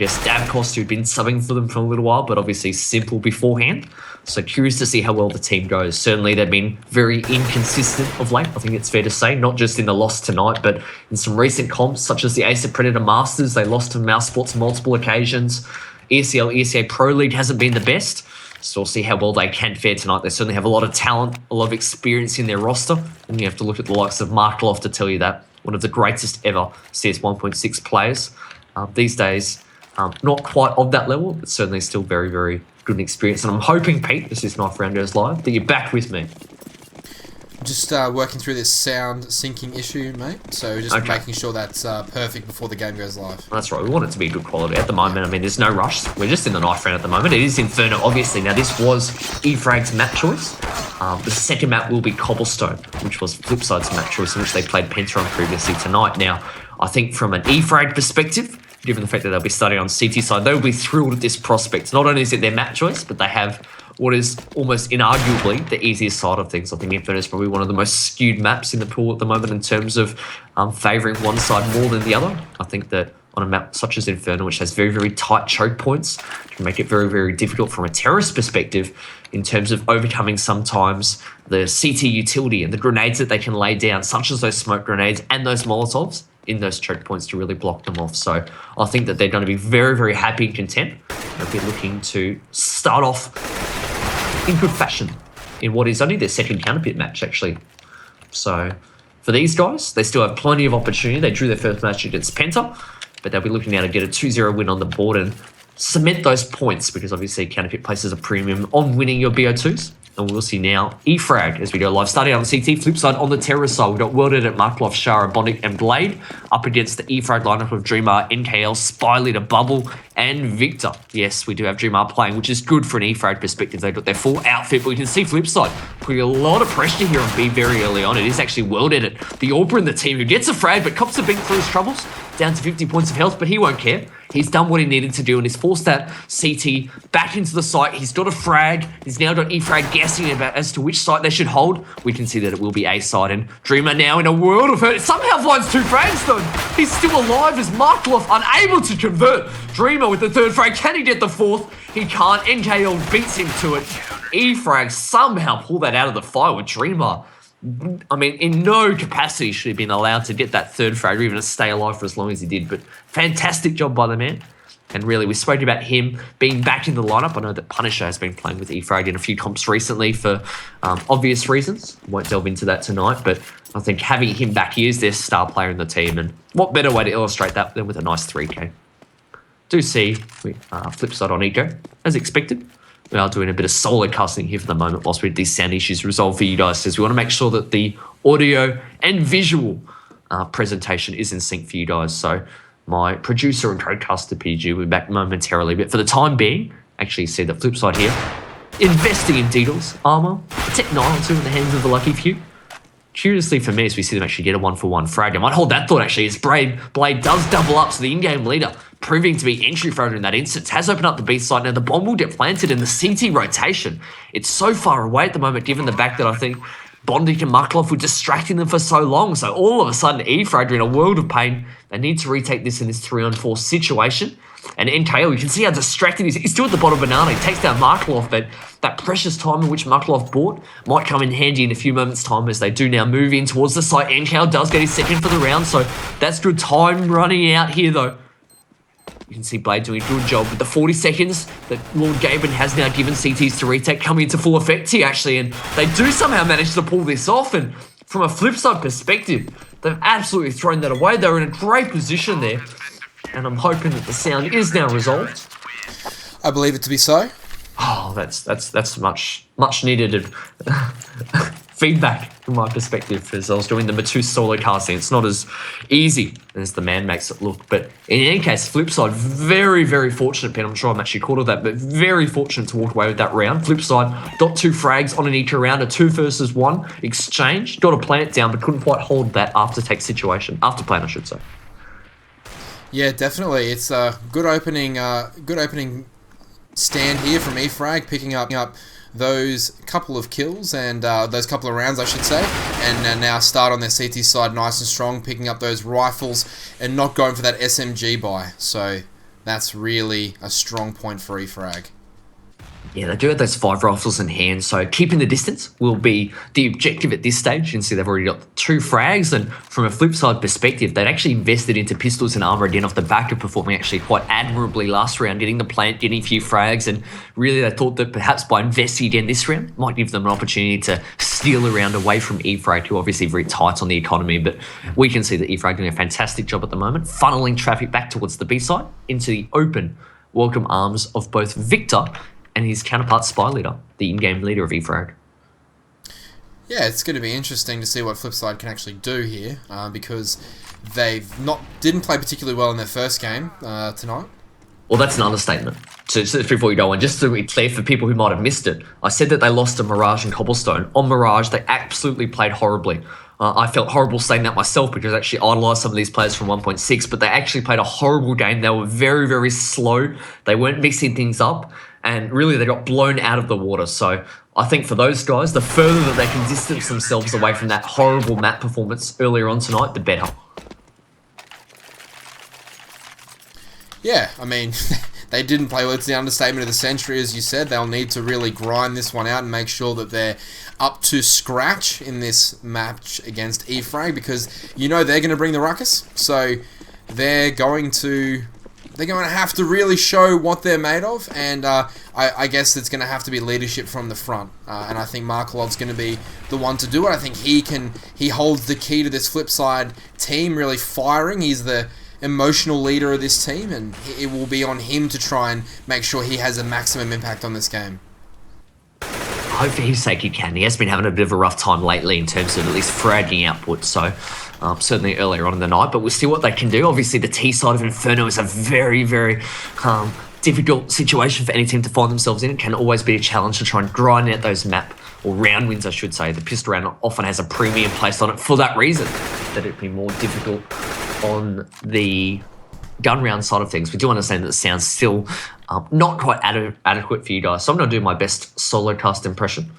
Yes, Davkos, who'd been subbing for them for a little while, but obviously simple beforehand. So curious to see how well the team goes. Certainly they've been very inconsistent of late, I think it's fair to say, not just in the loss tonight, but in some recent comps, such as the Ace of Predator Masters. They lost to Mouse Sports multiple occasions. ECL, ECA Pro League hasn't been the best. So we'll see how well they can fare tonight. They certainly have a lot of talent, a lot of experience in their roster. And you have to look at the likes of Mark Loft to tell you that. One of the greatest ever CS 1.6 players. These days, not quite of that level, but certainly still very, very good experience. And I'm hoping, Pete, as this Knife Round goes live, that you're back with me. Just working through this sound syncing issue, mate. So just making sure that's perfect before the game goes live. That's right. We want it to be good quality at the moment. I mean, there's no rush. We're just in the Knife Round at the moment. It is Inferno, obviously. Now, this was eFrag's map choice. The second map will be Cobblestone, which was FlipSid's map choice, in which they played Penta on previously tonight. Now, I think from an eFrag perspective, given the fact that they'll be starting on CT side, they'll be thrilled at this prospect. Not only is it their map choice, but they have what is almost inarguably the easiest side of things. I think Inferno is probably one of the most skewed maps in the pool at the moment in terms of favouring one side more than the other. I think that on a map such as Inferno, which has very, very tight choke points, can make it very, very difficult from a terrorist perspective in terms of overcoming sometimes the CT utility and the grenades that they can lay down, such as those smoke grenades and those Molotovs in those choke points to really block them off. So I think that they're going to be very, very happy and content. They'll be looking to start off in good fashion in what is only their second counterpit match, actually. So for these guys, they still have plenty of opportunity. They drew their first match against Penta, but they'll be looking now to get a 2-0 win on the board and cement those points, because obviously counterpit places a premium on winning your BO2s. And we'll see now eFrag as we go live. Starting on CT, FlipSid on the terror side. We've got World Edit, Markloff, Shara, Bondic, and Blade up against the eFrag lineup of Dreamer, NKL, Spy Leader, Bubble, and Victor. Yes, we do have Dreamer playing, which is good for an eFrag perspective. They've got their full outfit, but we can see FlipSid putting a lot of pressure here on B very early on. It is actually World Edit, the Aubra in the team, who gets a frag, but cops a beat through his troubles, down to 50 points of health, but he won't care. He's done what he needed to do and he's forced that CT back into the site. He's got a frag. He's now got eFrag guessing about as to which site they should hold. We can see that it will be A side, and Dreamer now in a world of hurt. Somehow finds two frags though. He's still alive as Markloff unable to convert. Dreamer with the third frag. Can he get the fourth? He can't. NKL beats him to it. eFrag somehow pull that out of the fire with Dreamer. I mean, in no capacity should he have been allowed to get that third frag or even to stay alive for as long as he did. But fantastic job by the man. And really, we spoke about him being back in the lineup. I know that Punisher has been playing with eFrag in a few comps recently for obvious reasons. Won't delve into that tonight, but I think having him back, he is their star player in the team. And what better way to illustrate that than with a nice 3K. Do see FlipSid on Eco, as expected. We are doing a bit of solo casting here for the moment whilst we get these sound issues resolved for you guys, because we want to make sure that the audio and visual presentation is in sync for you guys. So my producer and co-caster PG will be back momentarily, but for the time being, actually see the FlipSid here, investing in Deedle's armor, a Tech 9 or 2 in the hands of the lucky few. Curiously for me, as we see them actually get a 1-for-1 frag, I might hold that thought actually, as Blade does double up, so the in-game leader, proving to be entry fragger in that instance, has opened up the B side. Now the bomb will get planted in the CT rotation. It's so far away at the moment, given the fact that I think Bondic and Markloff were distracting them for so long. So all of a sudden, eFrag are in a world of pain. They need to retake this in this 3-on-4 situation. And NKO, you can see how distracted he is. He's still at the bottom of Banana. He takes down Markloff, but that precious time in which Markloff bought might come in handy in a few moments' time as they do now move in towards the site. NKO does get his second for the round, so that's good time running out here, though. You can see Blade doing a good job with the 40 seconds that Lord Gaben has now given CTs to retake coming into full effect here, actually, and they do somehow manage to pull this off. And from a FlipSid perspective, they've absolutely thrown that away. They're in a great position there, and I'm hoping that the sound is now resolved. I believe it to be so. Oh, that's much needed feedback from my perspective, as I was doing the Matu solo casting. It's not as easy as the man makes it look. But in any case, FlipSid, very, very fortunate, Ben. I'm sure I'm actually caught of that, but very fortunate to walk away with that round. FlipSid got 2 frags on an each round, a 2 versus 1 exchange. Got a plant down, but couldn't quite hold that after situation. After plant, I should say. Yeah, definitely. It's a good opening stand here from eFrag, picking up those couple of kills and those couple of rounds, I should say, and now start on their CT side nice and strong, picking up those rifles and not going for that SMG buy. So that's really a strong point for E-Frag. Yeah, they do have those 5 rifles in hand, so keeping the distance will be the objective at this stage. You can see they've already got 2 frags, and from a flip side perspective, they'd actually invested into pistols and armor again off the back of performing actually quite admirably last round, getting the plant, getting a few frags, and really they thought that perhaps by investing again this round might give them an opportunity to steal a round away from E-Frag, who are obviously very tight on the economy, but we can see that E-Frag doing a fantastic job at the moment, funneling traffic back towards the B side into the open welcome arms of both Victor and his counterpart Spy Leader, the in-game leader of E-Frag. Yeah, it's going to be interesting to see what FlipSid can actually do here, because didn't play particularly well in their first game tonight. Well, that's an understatement. So before you go on, just to be clear for people who might have missed it, I said that they lost to Mirage and Cobblestone. On Mirage, they absolutely played horribly. I felt horrible saying that myself because I actually idolised some of these players from 1.6, but they actually played a horrible game. They were very, very slow. They weren't mixing things up, and really they got blown out of the water. So I think for those guys, the further that they can distance themselves away from that horrible map performance earlier on tonight, the better. Yeah, I mean, they didn't play well. It's the understatement of the century, as you said. They'll need to really grind this one out and make sure that they're up to scratch in this match against E-Frag, because you know they're going to bring the ruckus. So they're going to have to really show what they're made of, and I guess it's going to have to be leadership from the front. And I think Markelov's going to be the one to do it. I think he holds the key to this FlipSid team really firing. He's the emotional leader of this team, and it will be on him to try and make sure he has a maximum impact on this game. I hope for his sake he can. He has been having a bit of a rough time lately in terms of at least fragging output, so certainly earlier on in the night, but we'll see what they can do. Obviously, the T side of Inferno is a very, very difficult situation for any team to find themselves in. It can always be a challenge to try and grind out those map, or round wins, I should say. The pistol round often has a premium placed on it for that reason, that it'd be more difficult on the gun round side of things. We do understand that the sound's still not quite adequate for you guys, so I'm going to do my best solo cast impression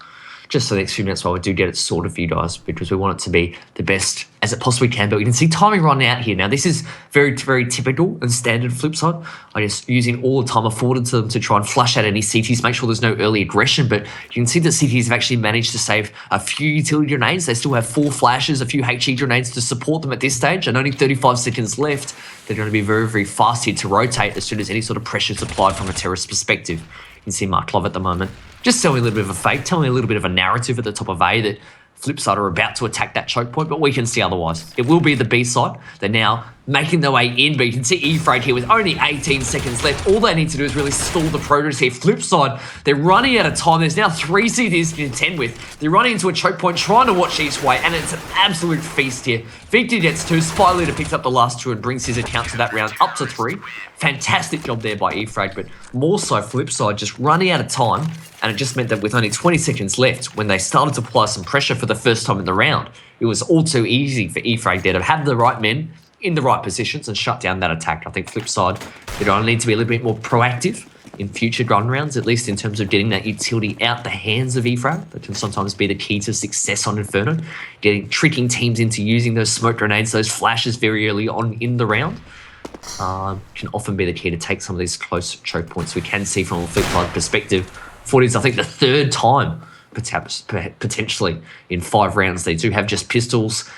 just for the next few minutes while we do get it sorted for you guys, because we want it to be the best as it possibly can. But we can see timing running out here. Now, this is very, very typical and standard FlipSid. I guess using all the time afforded to them to try and flush out any CTs, make sure there's no early aggression. But you can see that CTs have actually managed to save a few utility grenades. They still have 4 flashes, a few HE grenades to support them at this stage, and only 35 seconds left. They're going to be very, very fast here to rotate as soon as any sort of pressure is applied from a terrorist perspective. You can see Mark Love at the moment just telling me a little bit of a fake, telling me a little bit of a narrative at the top of A that FlipSid are about to attack that choke point, but we can see otherwise. It will be the B side. They're now making their way in, but you can see E-Frag here with only 18 seconds left. All they need to do is really stall the progress here. FlipSid, they're running out of time. There's now 3 CDs to contend with. They're running into a choke point, trying to watch each way, and it's an absolute feast here. Victor gets 2, Spy Leader picks up the last 2 and brings his account to that round up to 3. Fantastic job there by E-Frag, but more so FlipSid just running out of time, and it just meant that with only 20 seconds left, when they started to apply some pressure for the first time in the round, it was all too easy for E-Frag there to have the right men in the right positions and shut down that attack. I think FlipSid, they're going to need to be a little bit more proactive in future gun rounds, at least in terms of getting that utility out the hands of E-Frag. That can sometimes be the key to success on Inferno, tricking teams into using those smoke grenades, those flashes very early on in the round. Can often be the key to take some of these close choke points. We can see from a FlipSid perspective, 40 is I think the 3rd time potentially in 5 rounds they do have just pistols,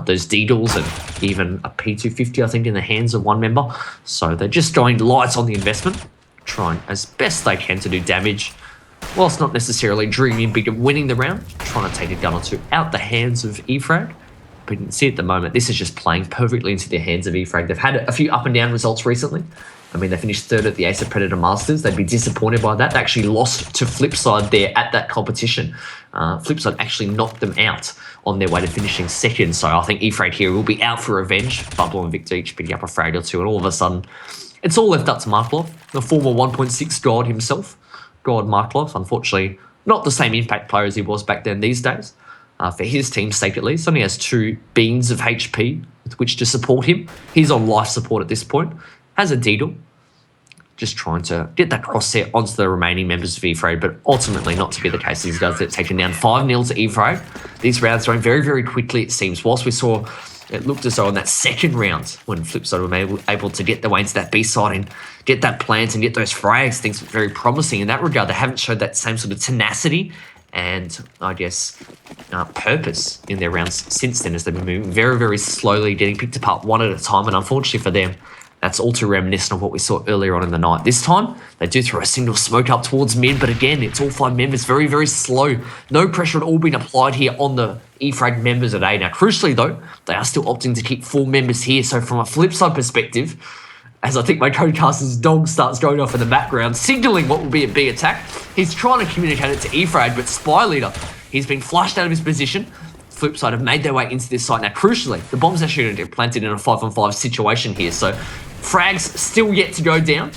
those Deedles, and even a P250 I think in the hands of one member. So they're just going light on the investment, trying as best they can to do damage, whilst not necessarily dreaming big of winning the round, trying to take a gun or 2 out the hands of E-Frag. But you can see at the moment, this is just playing perfectly into the hands of E-Frag. They've had a few up and down results recently. I mean, they finished 3rd at the Ace of Predator Masters. They'd be disappointed by that. They actually lost to FlipSid there at that competition. FlipSid actually knocked them out on their way to finishing 2nd. So I think E-Frag here will be out for revenge. Bubble and Victor each picking up a frag or 2. And all of a sudden, it's all left up to Marklov, the former 1.6 god himself. God Marklov, unfortunately, not the same impact player as he was back then these days. For his team's sake at least, only has 2 beans of HP with which to support him. He's on life support at this point. Has a Deedle, just trying to get that crosshair onto the remaining members of E-Frag, but ultimately not to be the case. These guys get taken down 5-0 to E-Frag. These rounds going very, very quickly, it seems. Whilst we saw It looked as though in that second round, when FlipSid were able to get their way into that B side and get that plant and get those frags, things were very promising in that regard. They haven't showed that same sort of tenacity and, I guess, purpose in their rounds since then, as they've been moving very, very slowly, getting picked apart one at a time. And unfortunately for them, that's all too reminiscent of what we saw earlier on in the night. This time, they do throw a single smoke up towards mid, but again, it's all 5 members, very, very slow. No pressure at all being applied here on the EFrag members at A. Now, crucially though, they are still opting to keep 4 members here. So from a FlipSid perspective, as I think my Codecaster's dog starts going off in the background, signaling what will be a B attack, he's trying to communicate it to EFrag, but Spy Leader, he's been flushed out of his position. FlipSid have made their way into this site. Now, crucially, the bomb's actually going to get planted in a 5-on-5 situation here. So frags still yet to go down,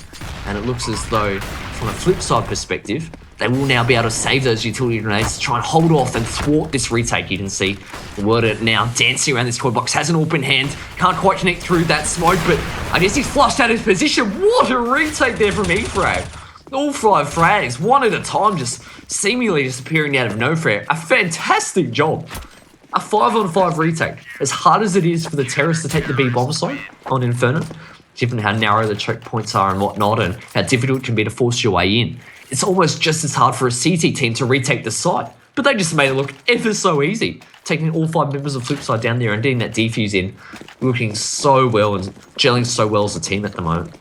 and it looks as though, from a FlipSid perspective, they will now be able to save those utility grenades to try and hold off and thwart this retake. You can see the Word now dancing around this toy box, has an open hand, can't quite connect through that smoke, but I guess he's flushed out of his position. What a retake there from EFrag. All 5 frags, one at a time, just seemingly disappearing out of nowhere. A fantastic job. A 5-on-5 retake. As hard as it is for the terrorists to take the B bomb site on Inferno, given how narrow the choke points are and whatnot, and how difficult it can be to force your way in, it's almost just as hard for a CT team to retake the site. But they just made it look ever so easy, taking all 5 members of FlipSid down there and getting that defuse in, looking so well and gelling so well as a team at the moment.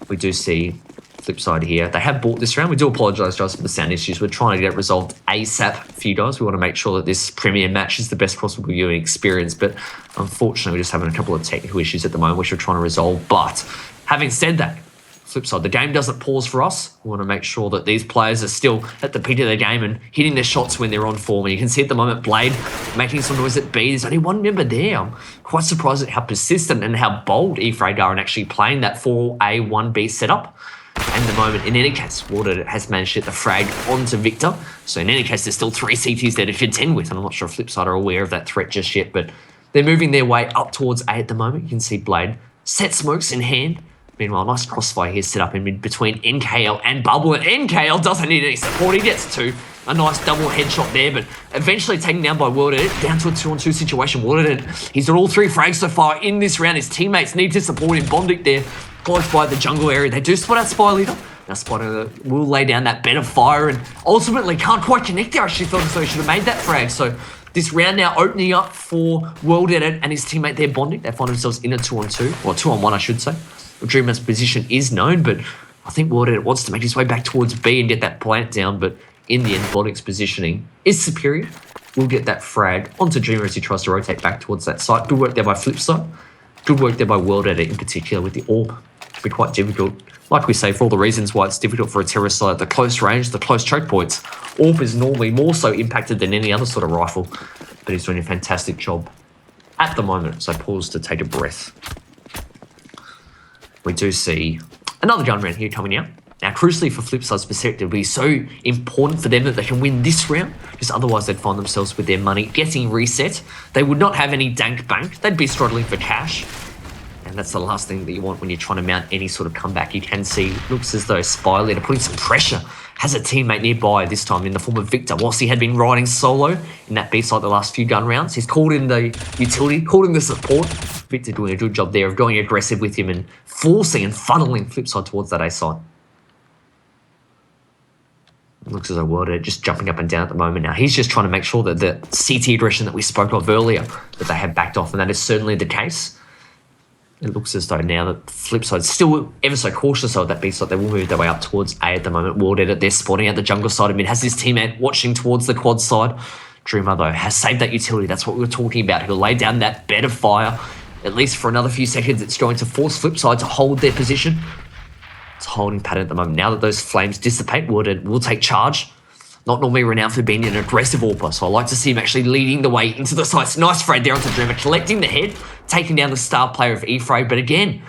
We do see FlipSid here. They have bought this round. We do apologise, guys, for the sound issues. We're trying to get it resolved ASAP for you guys. We want to make sure that this premiere match is the best possible viewing experience, but unfortunately we're just having a couple of technical issues at the moment which we're trying to resolve. But having said that, FlipSid, the game doesn't pause for us. We want to make sure that these players are still at the peak of their game and hitting their shots when they're on form. And you can see at the moment Blade making some noise at B. There's only 1 member there. I'm quite surprised at how persistent and how bold EFrag are in actually playing that 4A, 1B setup. And the moment, in any case, Water has managed to get the frag onto Victor. So in any case, there's still 3 CTs there to contend with. And I'm not sure if FlipSid are aware of that threat just yet, but they're moving their way up towards A at the moment. You can see Blade set smokes in hand. Meanwhile, nice crossfire here set up in mid between NKL and Bubble. And NKL doesn't need any support. He gets 2. A nice double headshot there, but eventually taken down by World Edit, down to a 2-on-2 situation. World Edit, he's got all 3 frags so far in this round. His teammates need to support him. Bondic there, close by the jungle area. They do spot out Spy Leader. Now Spy Leader will lay down that bed of fire and ultimately can't quite connect there. I actually thought so he should have made that frag. So this round now opening up for World Edit and his teammate there, Bondic. They find themselves in a 2-on-2, or 2-on-1, I should say. Dreamer's position is known, but I think World Edit wants to make his way back towards B and get that plant down, but in the end, Bondic's positioning is superior. We'll get that frag onto Dreamer as he tries to rotate back towards that site. Good work there by FlipSid. Good work there by World Edit in particular with the AWP. It'll be quite difficult. Like we say, for all the reasons why it's difficult for a terrorist side, the close range, the close choke points. AWP is normally more so impacted than any other sort of rifle, but he's doing a fantastic job at the moment. So pause to take a breath. We do see another gun round here coming out. Now, crucially for FlipSid's perspective, it'll be so important for them that they can win this round, because otherwise they'd find themselves with their money getting reset. They would not have any dank bank. They'd be struggling for cash. And that's the last thing that you want when you're trying to mount any sort of comeback. You can see, looks as though Spy Leader putting some pressure, has a teammate nearby this time in the form of Victor. Whilst he had been riding solo in that B site the last few gun rounds, he's called in the utility, called in the support. Victor doing a good job there of going aggressive with him and forcing and funneling FlipSid towards that A site. Looks as though World Edit just jumping up and down at the moment now. He's just trying to make sure that the CT aggression that we spoke of earlier, that they have backed off, and that is certainly the case. It looks as though now that FlipSid's still ever so cautious of that B site, they will move their way up towards A at the moment. World Edit, they're spotting out the jungle side of mid, has his teammate watching towards the quad side. Dreamer, though, has saved that utility. That's what we were talking about. He'll lay down that bed of fire. At least for another few seconds, it's going to force FlipSid to hold their position. It's a holding pattern at the moment. Now that those flames dissipate, World Edit will take charge. Not normally renowned for being an aggressive AWPer, so I like to see him actually leading the way into the sights. Nice frag there onto Dreamer, collecting the head, taking down the star player of EFrag, but again,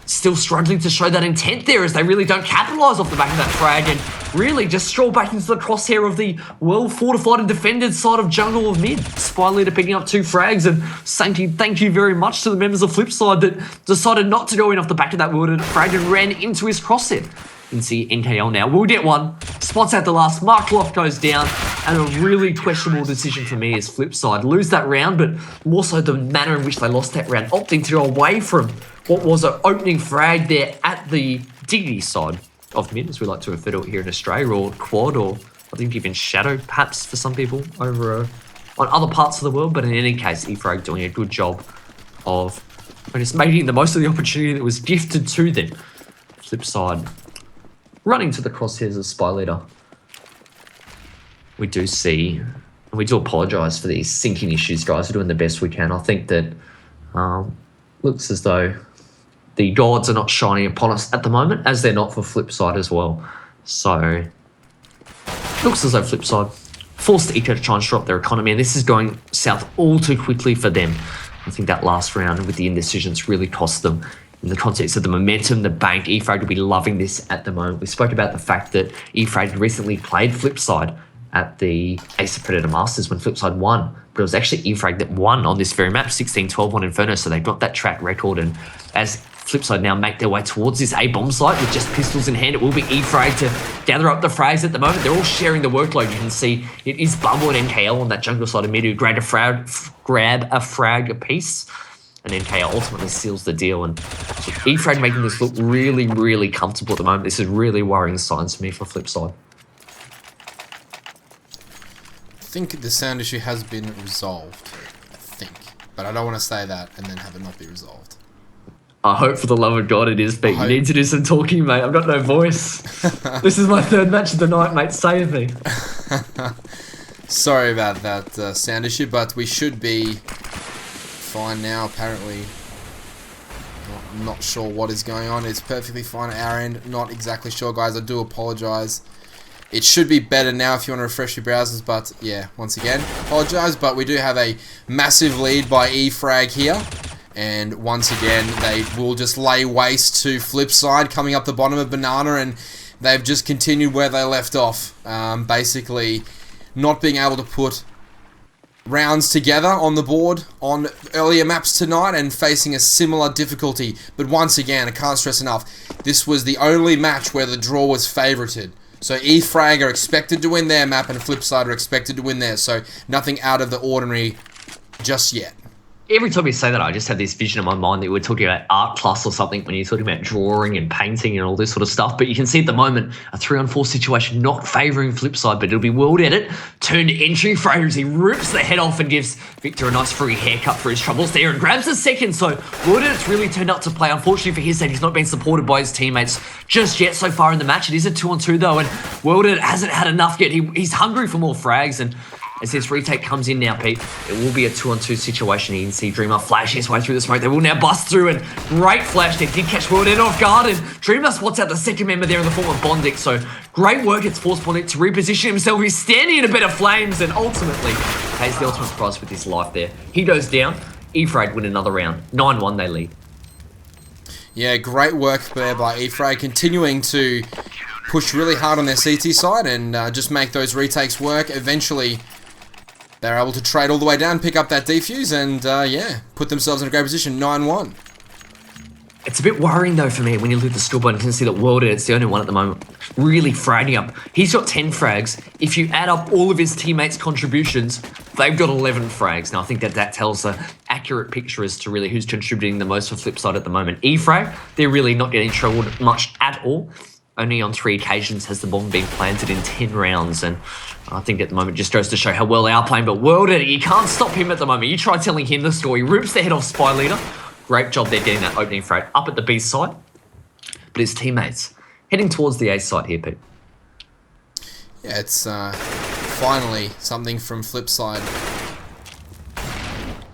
still struggling to show that intent there as they really don't capitalise off the back of that frag and really just stroll back into the crosshair of the well-fortified and defended side of jungle of mid. Spy Leader picking up 2 frags and saying thank you very much to the members of FlipSid that decided not to go in off the back of that wounded frag and ran into his crosshair. You can see NKL now will get one, spots out the last, Mark Loft goes down, And a really questionable decision for me is FlipSid. Lose that round, but more so the manner in which they lost that round, opting to go away from what was an opening frag there at the Dignity side of mid, as we like to refer to it here in Australia, or quad, or I think even shadow, perhaps, for some people over on other parts of the world. But in any case, eFrag doing a good job of just making the most of the opportunity that was gifted to them. FlipSid running to the crosshairs of Spy Leader. We do see, and we do apologise for these syncing issues, guys. We're doing the best we can. I think that looks as though the gods are not shining upon us at the moment, as they're not for FlipSid as well. So, looks as though FlipSid forced Eco to try and drop their economy, and this is going south all too quickly for them. I think that last round with the indecisions really cost them. In the context of the momentum, the bank, eFrag will be loving this at the moment. We spoke about the fact that eFrag recently played FlipSid at the Ace of Predator Masters when FlipSid won. But it was actually eFrag that won on this very map, 16-12 on Inferno, so they've got that track record. And as FlipSid now make their way towards this A-bomb site with just pistols in hand, it will be eFrag to gather up the frags at the moment. They're all sharing the workload. You can see it is Bubble and NKL on that jungle side of mid who grab a frag apiece. And NKL ultimately seals the deal. And eFrag making this look really, really comfortable at the moment. This is really worrying signs for me for FlipSid. I think the sound issue has been resolved, I think. But I don't want to say that and then have it not be resolved. I hope for the love of God it is, but you need to do some talking, mate. I've got no voice. This is my third match of the night, mate. Save me. Sorry about that sound issue, but we should be fine now, apparently. I'm not sure what is going on. It's perfectly fine at our end. Not exactly sure, guys. I do apologise. It should be better now if you want to refresh your browsers, but yeah, once again, apologise, but we do have a massive lead by eFrag here, and once again, they will just lay waste to FlipSid coming up the bottom of Banana, and they've just continued where they left off, basically not being able to put rounds together on the board on earlier maps tonight and facing a similar difficulty, but once again, I can't stress enough, this was the only match where the draw was favorited. So eFrag are expected to win their map and FlipSid are expected to win theirs. So nothing out of the ordinary just yet. Every time you say that, I just have this vision in my mind that we're talking about art class or something when you're talking about drawing and painting and all this sort of stuff. But you can see at the moment a 3-on-4 situation not favouring FlipSid, but it'll be World Edit turned entry frame as he rips the head off and gives Victor a nice free haircut for his troubles there and grabs the second. So World Edit's really turned up to play. Unfortunately for his side, he's not been supported by his teammates just yet so far in the match. It is a 2-on-2 though, and World Edit hasn't had enough yet. He's hungry for more frags, and as this retake comes in now, Pete, it will be a 2-on-2 situation. You can see Dreamer flash his way through the smoke. They will now bust through, and great flash there. Did catch World Edit off guard, and Dreamer spots out the second member there in the form of Bondic. So great work. It's forced Bondic to reposition himself. He's standing in a bit of flames, and ultimately pays the ultimate price with his life there. He goes down. eFrag win another round. 9-1 they lead. Yeah, great work there by eFrag, continuing to push really hard on their CT side and just make those retakes work. Eventually, they're able to trade all the way down, pick up that defuse, and yeah, put themselves in a great position, 9-1. It's a bit worrying though for me when you look at the scoreboard and can see that World Edit's the only one at the moment really fragging up. He's got 10 frags. If you add up all of his teammates' contributions, they've got 11 frags. Now I think that tells an accurate picture as to really who's contributing the most for FlipSid at the moment. eFrag, they're really not getting troubled much at all. Only on 3 occasions has the bomb been planted in 10 rounds, and I think at the moment just goes to show how well they are playing. But World Edit, you can't stop him at the moment. You try telling him the story. Rips the head off Spy Leader. Great job there getting that opening frag up at the B side. But his teammates heading towards the A side here, Pete. Yeah, it's finally something from FlipSid.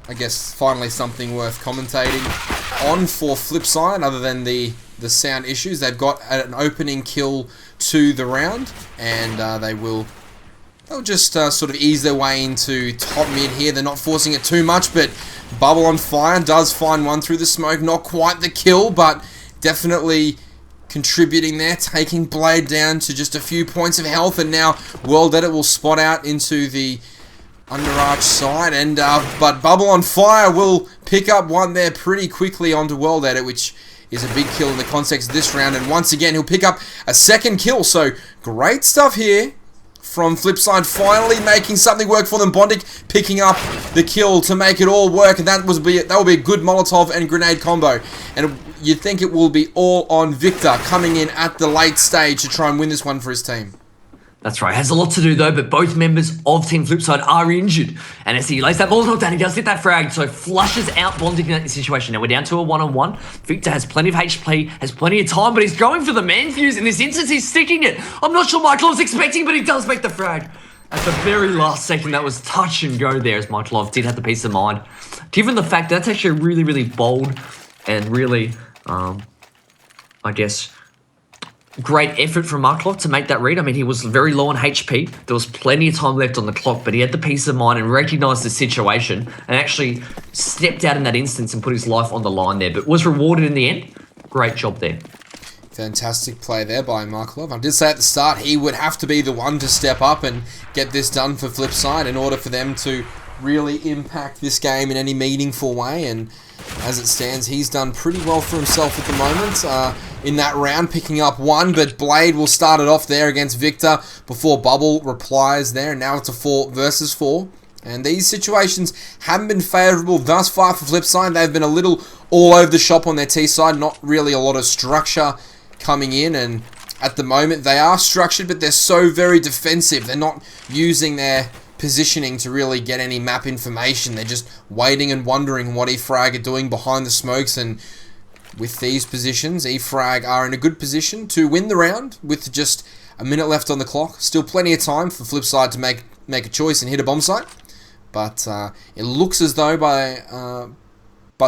I guess finally something worth commentating on for FlipSid, other than the sound issues. They've got an opening kill to the round, and they'll just sort of ease their way into top mid here. They're not forcing it too much, but Bubble on Fire does find one through the smoke. Not quite the kill, but definitely contributing there, taking Blade down to just a few points of health, and now World Edit will spot out into the underarch side, and but Bubble on Fire will pick up one there pretty quickly onto World Edit, which is a big kill in the context of this round, and once again he'll pick up a second kill. So great stuff here from FlipSid, finally making something work for them. Bondic picking up the kill to make it all work, and that will be a good Molotov and grenade combo. And you'd think it will be all on Victor coming in at the late stage to try and win this one for his team. That's right. Has a lot to do though, but both members of Team FlipSid are injured. And as he lays that Molotov down, he does hit that frag, so flushes out Bondic in that situation. Now we're down to a one-on-one. Victor has plenty of HP, has plenty of time, but he's going for the man fuse. In this instance, he's sticking it. I'm not sure Michael was expecting, but he does make the frag. At the very last second, that was touch and go there, as Michaelov did have the peace of mind. Given the fact that's actually really, really bold and really, I guess, great effort from Markloff to make that read. I mean, he was very low on HP. There was plenty of time left on the clock, but he had the peace of mind and recognised the situation and actually stepped out in that instance and put his life on the line there, but was rewarded in the end. Great job there. Fantastic play there by Markloff. I did say at the start he would have to be the one to step up and get this done for FlipSid in order for them to really impact this game in any meaningful way, and as it stands, he's done pretty well for himself at the moment in that round, picking up one, but Blade will start it off there against Victor before Bubble replies there, and now it's a 4 versus 4. And these situations haven't been favourable thus far for FlipSid. They've been a little all over the shop on their T side, not really a lot of structure coming in, and at the moment they are structured, but they're so very defensive. They're not using their positioning to really get any map information. They're just waiting and wondering what eFrag are doing behind the smokes, and with these positions, eFrag are in a good position to win the round with just a minute left on the clock. Still plenty of time for FlipSid to make a choice and hit a bomb site, but it looks as though by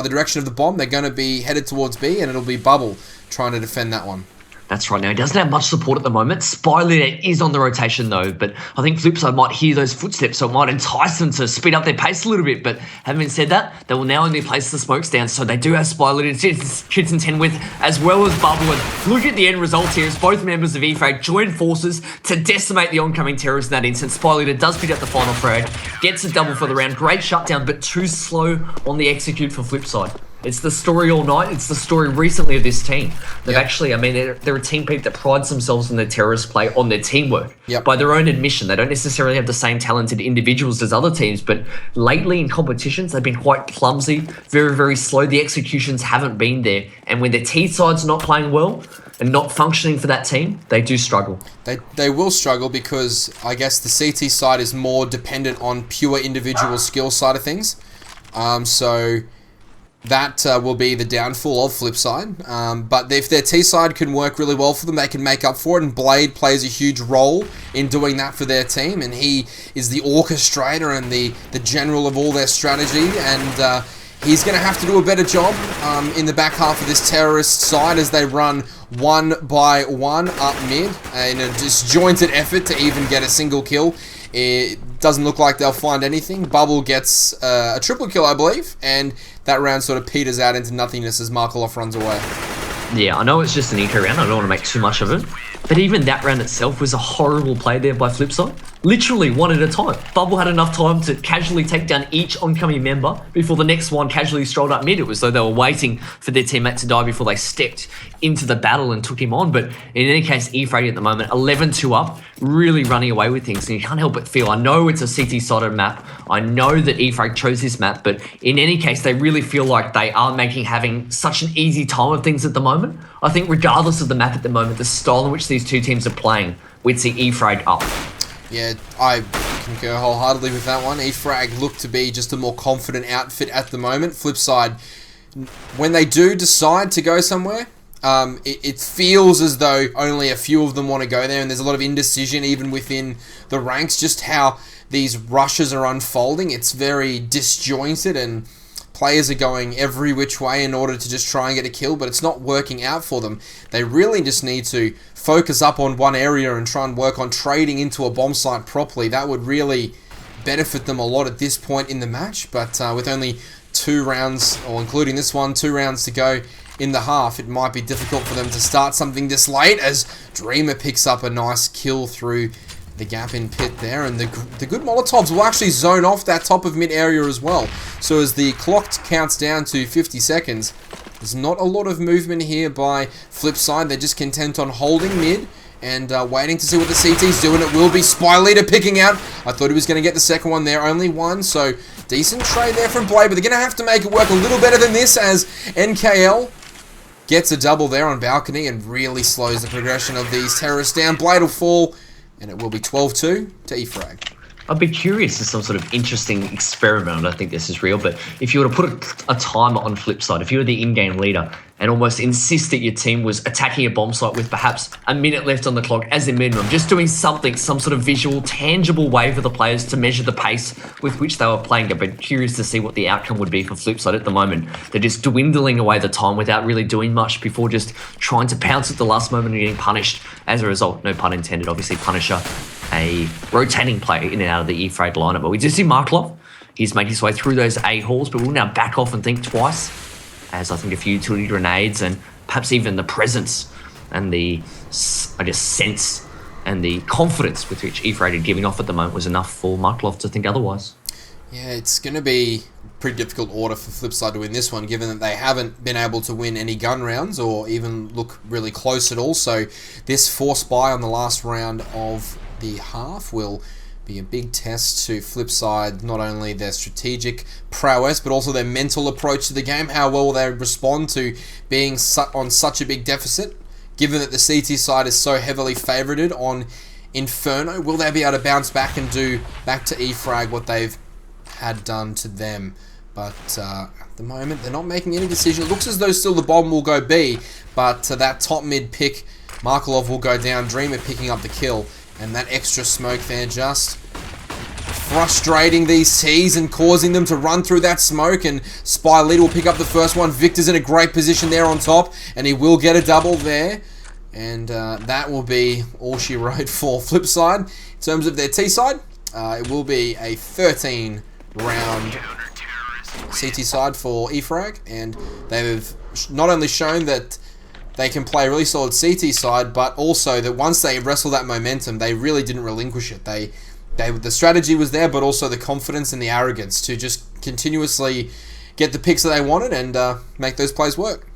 the direction of the bomb, they're going to be headed towards B, and it'll be Bubble trying to defend that one. That's right. Now, he doesn't have much support at the moment. Spy Leader is on the rotation, though, but I think FlipSid might hear those footsteps, so it might entice them to speed up their pace a little bit. But having said that, they will now only place the smokes down, so they do have Spy Leader, Kids and 10 with, as well as Bubble. And look at the end result here, as both members of eFrag join forces to decimate the oncoming terrorists in that instance. Spy Leader does pick up the final frag, gets a double for the round. Great shutdown, but too slow on the execute for FlipSid. It's the story all night. It's the story recently of this team. They've actually, I mean, they're a team peep that prides themselves on their terrorist play, on their teamwork. By their own admission, they don't necessarily have the same talented individuals as other teams, but lately in competitions, they've been quite clumsy, very, very slow. The executions haven't been there. And when their T side's not playing well and not functioning for that team, they do struggle. They will struggle because I guess the CT side is more dependent on pure individual skill side of things. So that will be the downfall of FlipSid. But if their T side can work really well for them, they can make up for it, and Blade plays a huge role in doing that for their team, and he is the orchestrator and the general of all their strategy, and he's going to have to do a better job in the back half of this terrorist side as they run one by one up mid in a disjointed effort to even get a single kill. It doesn't look like they'll find anything. Bubble gets a triple kill, I believe, and that round sort of peters out into nothingness as Markloff runs away. Yeah, I know it's just an eco round. I don't want to make too much of it. But even that round itself was a horrible play there by FlipSid. Literally one at a time. Bubble had enough time to casually take down each oncoming member before the next one casually strolled up mid. It was though they were waiting for their teammate to die before they stepped into the battle and took him on. But in any case, eFrag at the moment, 11-2 up, really running away with things. And you can't help but feel, I know it's a CT-sided map. I know that eFrag chose this map. But in any case, they really feel like they are having such an easy time of things at the moment. I think regardless of the map at the moment, the style in which these two teams are playing, we'd see eFrag up. Yeah, I concur wholeheartedly with that one. eFrag look to be just a more confident outfit at the moment. FlipSid, when they do decide to go somewhere, it feels as though only a few of them want to go there, and there's a lot of indecision even within the ranks, just how these rushes are unfolding. It's very disjointed, and players are going every which way in order to just try and get a kill, but it's not working out for them. They really just need to focus up on one area and try and work on trading into a bomb site properly. That would really benefit them a lot at this point in the match, but with only 2 rounds, or including this one, 2 rounds to go in the half, it might be difficult for them to start something this late, as Dreamer picks up a nice kill through the gap in pit there, and the good Molotovs will actually zone off that top of mid area as well. So as the clock counts down to 50 seconds, there's not a lot of movement here by FlipSid. They're just content on holding mid and waiting to see what the CT's doing. It will be Spy Leader picking out. I thought he was going to get the second one there, only one, so decent trade there from Blade, but they're going to have to make it work a little better than this as NKL gets a double there on balcony and really slows the progression of these terrorists down. Blade will fall, and it will be 12-2 to eFrag. I'd be curious to some sort of interesting experiment. I don't think this is real, but if you were to put a timer on FlipSid, if you were the in-game leader and almost insist that your team was attacking a bomb site with perhaps a minute left on the clock as a minimum, just doing something, some sort of visual, tangible way for the players to measure the pace with which they were playing. I'd be curious to see what the outcome would be for FlipSid at the moment. They're just dwindling away the time without really doing much before just trying to pounce at the last moment and getting punished as a result. No pun intended, obviously. Punisher, a rotating player in and out of the eFrag lineup. But we do see Marklov. He's made his way through those A-halls, but we'll now back off and think twice, as I think a few utility grenades and perhaps even the presence and the, I guess, sense and the confidence with which eFrag are giving off at the moment was enough for Marklov to think otherwise. Yeah, it's going to be a pretty difficult order for FlipSid to win this one, given that they haven't been able to win any gun rounds or even look really close at all. So this force buy on the last round of the half will be a big test to FlipSid, not only their strategic prowess, but also their mental approach to the game. How well will they respond to being on such a big deficit, given that the CT side is so heavily favoured on Inferno? Will they be able to bounce back and do back to eFrag what they've had done to them? But at the moment, they're not making any decision. It looks as though still the bomb will go B, but that top mid pick, Markelov will go down, Dreamer picking up the kill. And that extra smoke there just frustrating these T's and causing them to run through that smoke. And Spy Leader will pick up the first one. Victor's in a great position there on top, and he will get a double there. And that will be all she wrote for FlipSid. In terms of their T side, it will be a 13-round CT side for eFrag, and they've not only shown that they can play a really solid CT side, but also that once they wrestle that momentum, they really didn't relinquish it. The strategy was there, but also the confidence and the arrogance to just continuously get the picks that they wanted and make those plays work.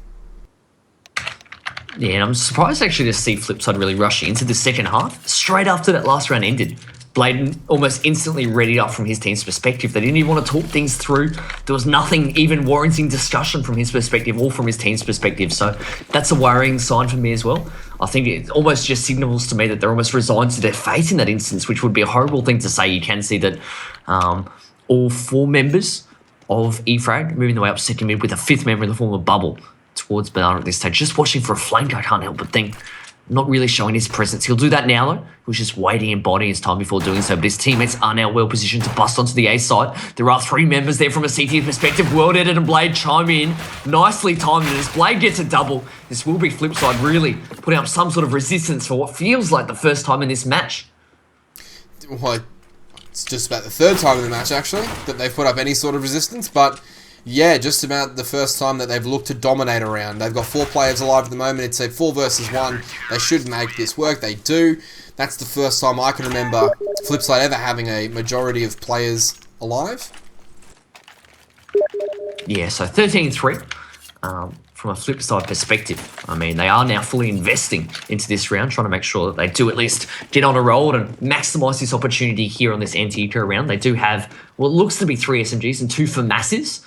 Yeah, and I'm surprised actually to see FlipSid really rush into the second half. Straight after that last round ended, Blade almost instantly readied up from his team's perspective. They didn't even want to talk things through. There was nothing even warranting discussion from his perspective or from his team's perspective. So that's a worrying sign for me as well. I think it almost just signals to me that they're almost resigned to their fate in that instance, which would be a horrible thing to say. You can see that all four members of eFrag moving their way up second mid with a fifth member in the form of Bubble towards Banana at this stage. Just watching for a flank, I can't help but think. Not really showing his presence. He'll do that now, though. He was just waiting and biding his time before doing so. But his teammates are now well positioned to bust onto the A side. There are three members there from a CT perspective. World Edit and Blade chime in. Nicely timed. And as Blade gets a double, this will be FlipSid really putting up some sort of resistance for what feels like the first time in this match. Well, it's just about the third time in the match, actually, that they've put up any sort of resistance. But yeah, just about the first time that they've looked to dominate a round. They've got 4 players alive at the moment. It's a 4 versus 1. They should make this work. They do. That's the first time I can remember FlipSid ever having a majority of players alive. Yeah, so 13-3 from a FlipSid perspective. I mean, they are now fully investing into this round, trying to make sure that they do at least get on a roll and maximise this opportunity here on this anti-eco round. They do have what looks to be 3 SMGs and 2 FAMASs.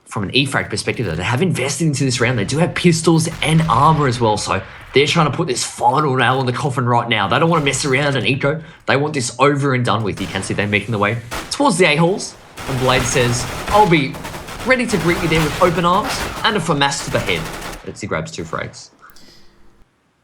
From an eFrag perspective, they have invested into this round. They do have pistols and armor as well, so they're trying to put this final nail in the coffin right now. They don't want to mess around and eco. They want this over and done with. You can see they're making their way towards the A-halls, and Blade says, I'll be ready to greet you there with open arms and a FAMAS to the head. As he grabs 2 frags.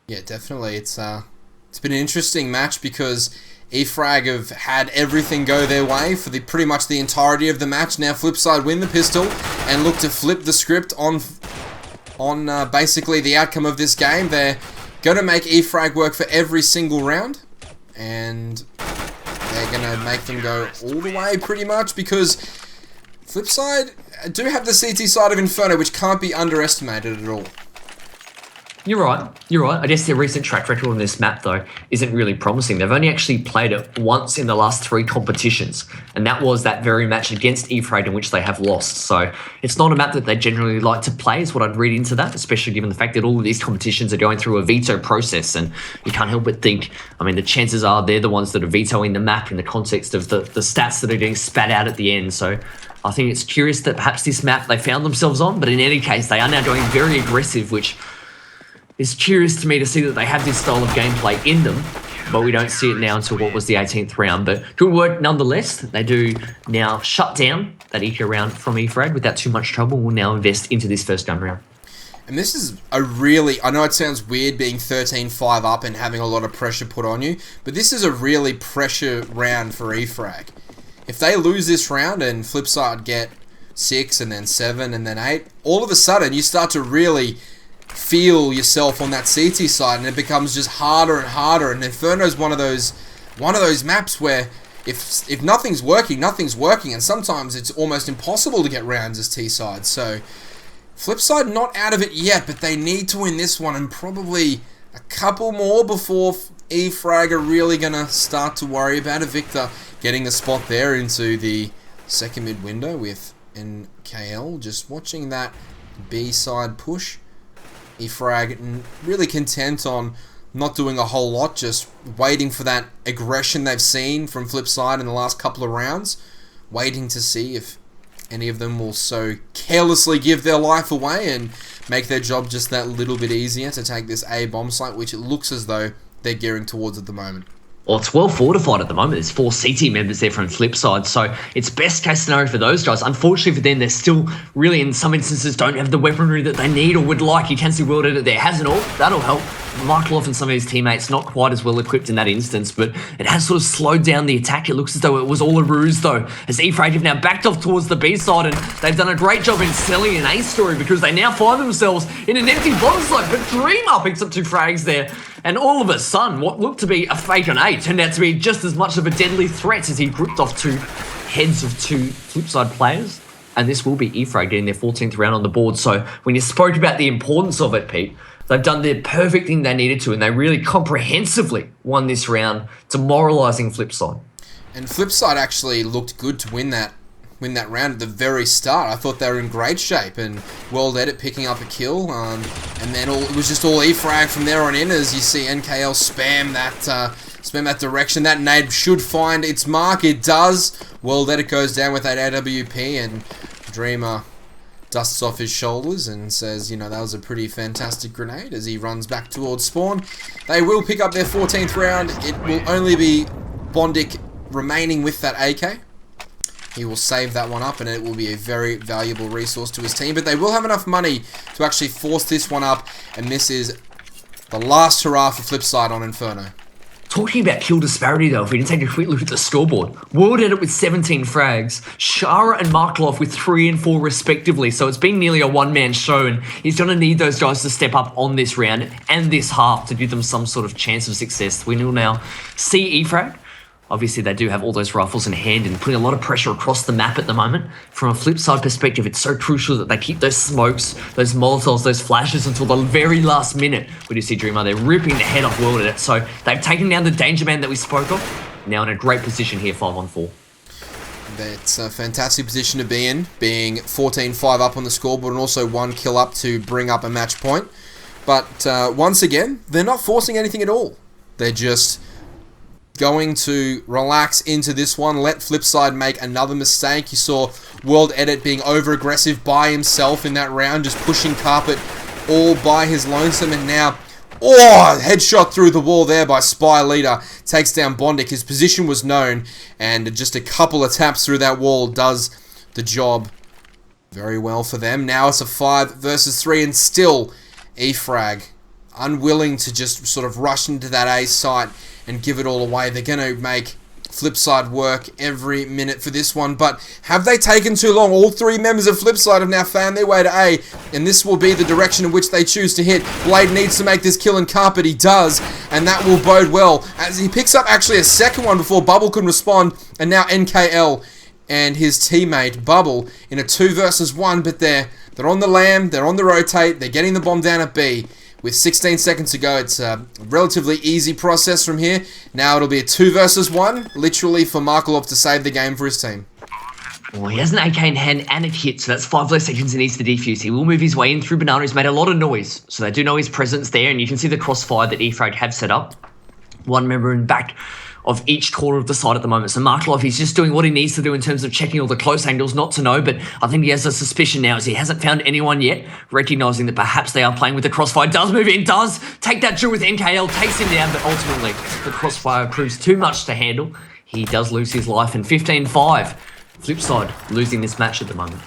Yeah, definitely. It's been an interesting match because eFrag have had everything go their way for pretty much the entirety of the match. Now FlipSid win the pistol and look to flip the script on basically the outcome of this game. They're going to make eFrag work for every single round, and they're going to make them go all the way pretty much because FlipSid do have the CT side of Inferno, which can't be underestimated at all. You're right. You're right. I guess their recent track record on this map, though, isn't really promising. They've only actually played it once in the last 3 competitions, and that was that very match against E-Frag in which they have lost. So it's not a map that they generally like to play, is what I'd read into that, especially given the fact that all of these competitions are going through a veto process, and you can't help but think, I mean, the chances are they're the ones that are vetoing the map in the context of the stats that are getting spat out at the end. So I think it's curious that perhaps this map they found themselves on, but in any case, they are now going very aggressive, which it's curious to me to see that they have this style of gameplay in them, but we don't see it now until what was the 18th round. But good work nonetheless. They do now shut down that eco round from E-Frag without too much trouble. We'll now invest into this first gun round. And this is a really, I know it sounds weird being 13-5 up and having a lot of pressure put on you, but this is a really pressure round for E-Frag. If they lose this round and FlipSid get 6 and then 7 and then 8, all of a sudden you start to really feel yourself on that CT side, and it becomes just harder and harder. And Inferno's one of those maps where if nothing's working, nothing's working, and sometimes it's almost impossible to get rounds as T side. So FlipSid not out of it yet, but they need to win this one and probably a couple more before E-Frag are really gonna start to worry about it. Victor getting the spot there into the second mid window with NKL, just watching that B side push. E-Frag really content on not doing a whole lot, just waiting for that aggression they've seen from FlipSid in the last couple of rounds, waiting to see if any of them will so carelessly give their life away and make their job just that little bit easier to take this A bomb site, which it looks as though they're gearing towards at the moment. Well, it's well fortified at the moment. There's 4 CT members there from FlipSid, so it's best case scenario for those guys. Unfortunately for them, they're still really, in some instances, don't have the weaponry that they need or would like. You can see World Edit there has an all. That'll help. Michael and some of his teammates not quite as well equipped in that instance, but it has sort of slowed down the attack. It looks as though it was all a ruse, though, as E-Frag have now backed off towards the B side, and they've done a great job in selling an A story because they now find themselves in an empty bomb site, but Dreamer picks up 2 frags there. And all of a sudden, what looked to be a fake on A turned out to be just as much of a deadly threat as he gripped off 2 heads of 2 FlipSid players. And this will be E-Frag getting their 14th round on the board. So when you spoke about the importance of it, Pete, they've done the perfect thing they needed to, and they really comprehensively won this round, demoralising FlipSid. And FlipSid actually looked good to win that round at the very start. I thought they were in great shape, and World Edit picking up a kill, and then it was just all E-Frag from there on in, as you see NKL spam that direction. That nade should find its mark. It does. World Edit goes down with that AWP, and Dreamer dusts off his shoulders and says, you know, that was a pretty fantastic grenade, as he runs back towards spawn. They will pick up their 14th round. It will only be Bondic remaining with that AK. He will save that one up, and it will be a very valuable resource to his team. But they will have enough money to actually force this one up, and this is the last hurrah for FlipSid on Inferno. Talking about kill disparity, though, if we can take a quick look at the scoreboard. World Edit with 17 frags, Shara and Marklov with 3 and 4 respectively, so it's been nearly a one-man show, and he's going to need those guys to step up on this round and this half to give them some sort of chance of success. We will now see E-Frag. Obviously, they do have all those rifles in hand and putting a lot of pressure across the map at the moment. From a FlipSid perspective, it's so crucial that they keep those smokes, those molotovs, those flashes until the very last minute. We do see Dreamer, they're ripping the head off World Edit. So they've taken down the danger man that we spoke of. Now in a great position here, 5-on-4. That's a fantastic position to be in, being 14-5 up on the scoreboard and also 1 kill up to bring up a match point. But once again, they're not forcing anything at all. They're just going to relax into this one, let FlipSid make another mistake. You saw World Edit being over-aggressive by himself in that round, just pushing carpet all by his lonesome, and now, headshot through the wall there by Spy Leader, takes down Bondic. His position was known, and just a couple of taps through that wall does the job very well for them. Now it's a 5 versus 3, and still E-Frag unwilling to just sort of rush into that A site and give it all away. They're going to make FlipSid work every minute for this one, but have they taken too long? All 3 members of FlipSid have now found their way to A, and this will be the direction in which they choose to hit. Blade needs to make this kill in carpet. He does, and that will bode well, as he picks up actually a second one before Bubble can respond, and now NKL and his teammate Bubble in a 2 versus 1, but they're on the lamb, they're on the rotate, they're getting the bomb down at B. with 16 seconds to go, it's a relatively easy process from here. Now it'll be a 2 versus 1, literally for Markelov to save the game for his team. Well, he has an AK in hand and it hits, so that's 5 less seconds he needs to defuse. He will move his way in through Banana. He's made a lot of noise, so they do know his presence there, and you can see the crossfire that eFrag have set up. One member in back of each corner of the side at the moment. So Markelov, he's just doing what he needs to do in terms of checking all the close angles, not to know, but I think he has a suspicion now as he hasn't found anyone yet, recognising that perhaps they are playing with the crossfire. Does move in, does take that duel with NKL, takes him down, but ultimately the crossfire proves too much to handle. He does lose his life in 15-5. FlipSid losing this match at the moment.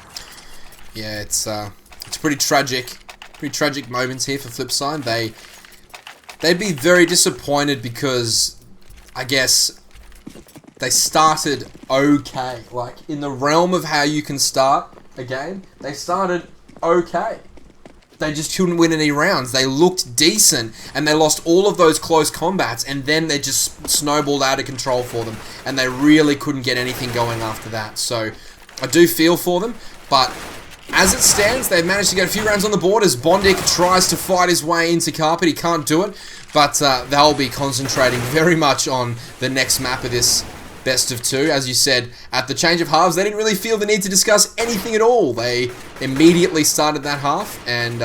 Yeah, it's pretty tragic. Pretty tragic moments here for FlipSid. They'd be very disappointed because I guess they started okay. Like, in the realm of how you can start a game, they started okay. They just couldn't win any rounds. They looked decent, and they lost all of those close combats, and then they just snowballed out of control for them, and they really couldn't get anything going after that. So, I do feel for them, but as it stands, they've managed to get a few rounds on the board as Bondic tries to fight his way into Carpet. He can't do it, but they'll be concentrating very much on the next map of this best of 2. As you said, at the change of halves, they didn't really feel the need to discuss anything at all. They immediately started that half, and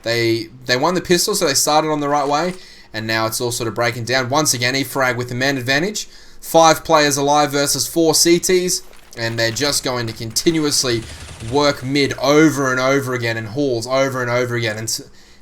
they won the pistol, so they started on the right way, and now it's all sort of breaking down. Once again, eFrag with the man advantage. 5 players alive versus 4 CTs, and they're just going to continuously work mid over and over again, and halls over and over again, and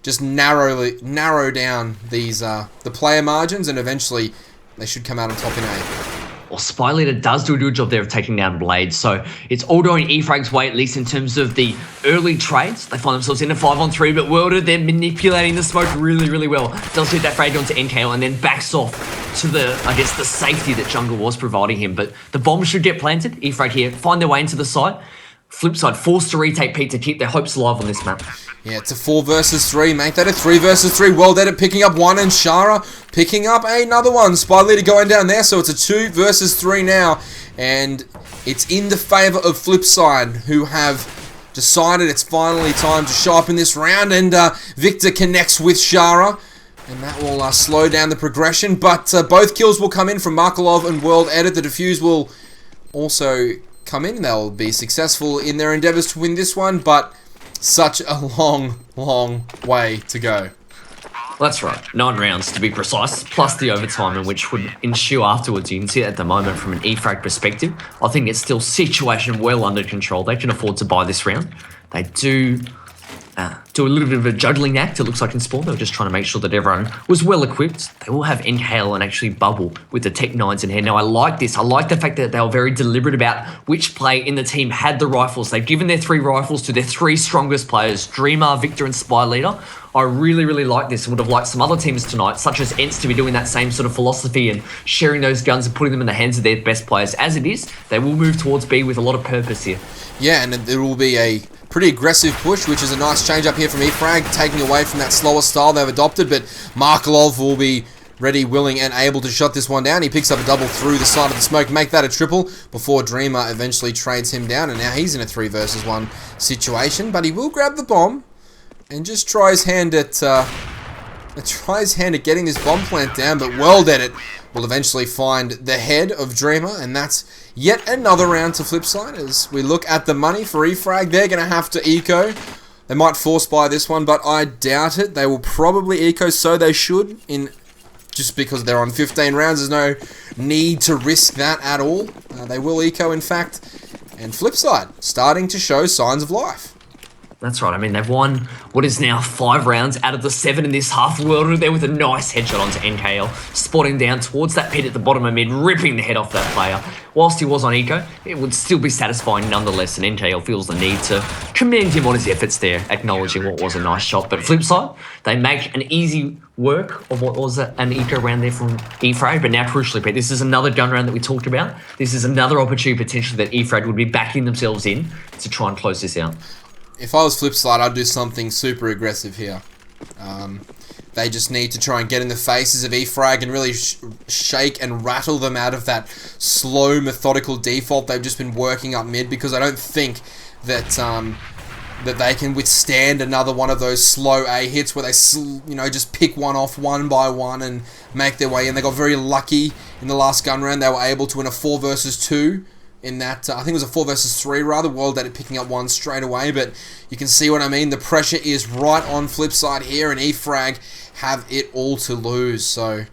just narrow down these the player margins, and eventually they should come out on top in A. Well, Spy Leader does do a good job there of taking down Blade, so it's all going eFrag's way, at least in terms of the early trades. They find themselves in a 5-on-3, but Worlder, they're manipulating the smoke really, really well. Does hit that frag onto NKL and then backs off to the, I guess, the safety that Jungle was providing him. But the bomb should get planted. eFrag here find their way into the site. FlipSid forced to retake Pete to keep their hopes alive on this map. Yeah, it's a 4 versus 3. Make that a 3 versus 3. Well dead at picking up one, and Shara picking up another one. Spy Leader going down there, so it's a 2 versus 3 now. And it's in the favour of FlipSid, who have decided it's finally time to sharpen this round. And Victor connects with Shara, and that will slow down the progression. But both kills will come in from Markelov and World Edit. The defuse will also come in. They'll be successful in their endeavours to win this one, but such a long, long way to go. Well, that's right. 9 rounds to be precise, plus the overtime, in which would ensue afterwards. You can see it at the moment from an eFrag perspective. I think it's still situation well under control. They can afford to buy this round. They do a little bit of a juggling act, it looks like in Spawn. They were just trying to make sure that everyone was well equipped. They will have Inhale and actually Bubble with the Tech 9s in here. Now, I like this. I like the fact that they were very deliberate about which player in the team had the rifles. They've given their 3 rifles to their 3 strongest players, Dreamer, Victor, and Spy Leader. I really, really like this, and would have liked some other teams tonight, such as Ents, to be doing that same sort of philosophy and sharing those guns and putting them in the hands of their best players. As it is, they will move towards B with a lot of purpose here. Yeah, and there will be a pretty aggressive push, which is a nice change up here from eFrag, taking away from that slower style they've adopted, but Markelov will be ready, willing, and able to shut this one down. He picks up a double through the side of the smoke, make that a triple, before Dreamer eventually trades him down, and now he's in a 3 versus 1 situation, but he will grab the bomb and just try his hand at getting this bomb plant down, but World Edit will eventually find the head of Dreamer, and that's yet another round to FlipSid. As we look at the money for eFrag, they're going to have to eco. They might force buy this one, but I doubt it. They will probably eco, so they should, just because they're on 15 rounds. There's no need to risk that at all. They will eco, in fact, and FlipSid starting to show signs of life. That's right. I mean, they've won what is now 5 rounds out of the 7 in this half. World there with a nice headshot onto NKL, spotting down towards that pit at the bottom of mid, ripping the head off that player. Whilst he was on eco, it would still be satisfying nonetheless, and NKL feels the need to commend him on his efforts there, acknowledging what was a nice shot. But FlipSid, they make an easy work of what was an eco round there from eFrag, but now crucially, Pete, this is another gun round that we talked about. This is another opportunity potentially that eFrag would be backing themselves in to try and close this out. If I was FlipSid, I'd do something super aggressive here. They just need to try and get in the faces of eFrag and really shake and rattle them out of that slow, methodical default they've just been working up mid, because I don't think that that they can withstand another one of those slow A hits where they, just pick one off one by one and make their way in. They got very lucky in the last gun round. They were able to win a 4 versus 2 in that, I think it was a 4 versus 3 rather. World at it picking up one straight away, but you can see what I mean. The pressure is right on FlipSid here, and eFrag have it all to lose. So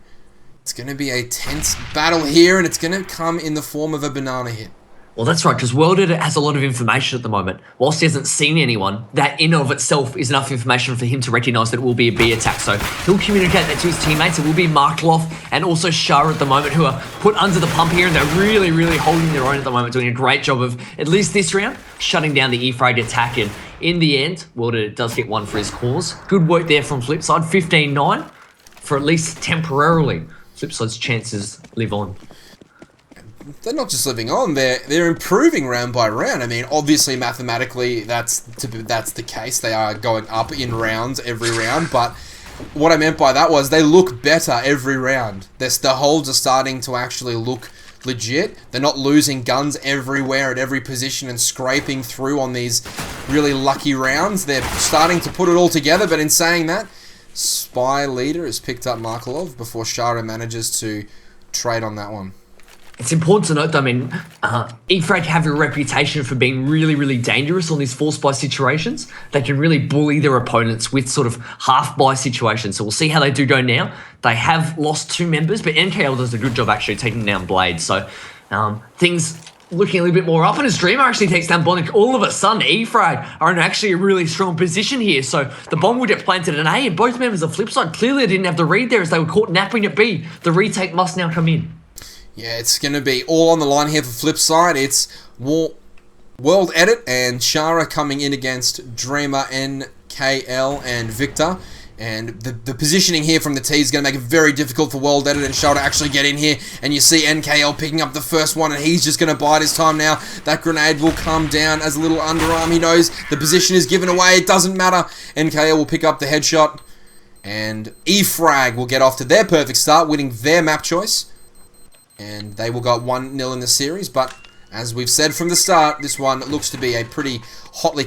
it's going to be a tense battle here, and it's going to come in the form of a banana hit. Well, that's right, because World Edit has a lot of information at the moment. Whilst he hasn't seen anyone, that in and of itself is enough information for him to recognise that it will be a B attack. So he'll communicate that to his teammates. It will be Markloff and also Shah at the moment, who are put under the pump here, and they're really, really holding their own at the moment, doing a great job of, at least this round, shutting down the eFrag attack. And in the end, World Edit does get one for his cause. Good work there from FlipSid, 15-9, for at least temporarily. FlipSid's chances live on. They're not just living on, they're improving round by round. I mean, obviously, mathematically, that's the case. They are going up in rounds every round, but what I meant by that was they look better every round. The holds are starting to actually look legit. They're not losing guns everywhere at every position and scraping through on these really lucky rounds. They're starting to put it all together, but in saying that, Spy Leader has picked up Markelov before Shara manages to trade on that one. It's important to note, though, I mean, eFrag have a reputation for being really, really dangerous on these forced buy situations. They can really bully their opponents with sort of half-buy situations. So we'll see how they do go now. They have lost 2 members, but NKL does a good job actually taking down Blade. So things looking a little bit more up. And as Dreamer actually takes down Bonic, all of a sudden, eFrag are in actually a really strong position here. So the bomb will get planted at A, and both members of FlipSid clearly didn't have the read there as they were caught napping at B. The retake must now come in. Yeah, it's going to be all on the line here for FlipSid. It's World Edit and Shara coming in against Dreamer, NKL, and Victor. And the positioning here from the T is going to make it very difficult for World Edit and Shara to actually get in here. And you see NKL picking up the first one, and he's just going to bide his time now. That grenade will come down as a little underarm. He knows the position is given away. It doesn't matter. NKL will pick up the headshot. And eFrag will get off to their perfect start, winning their map choice. And they will go 1-0 in the series, but as we've said from the start, this one looks to be a pretty hotly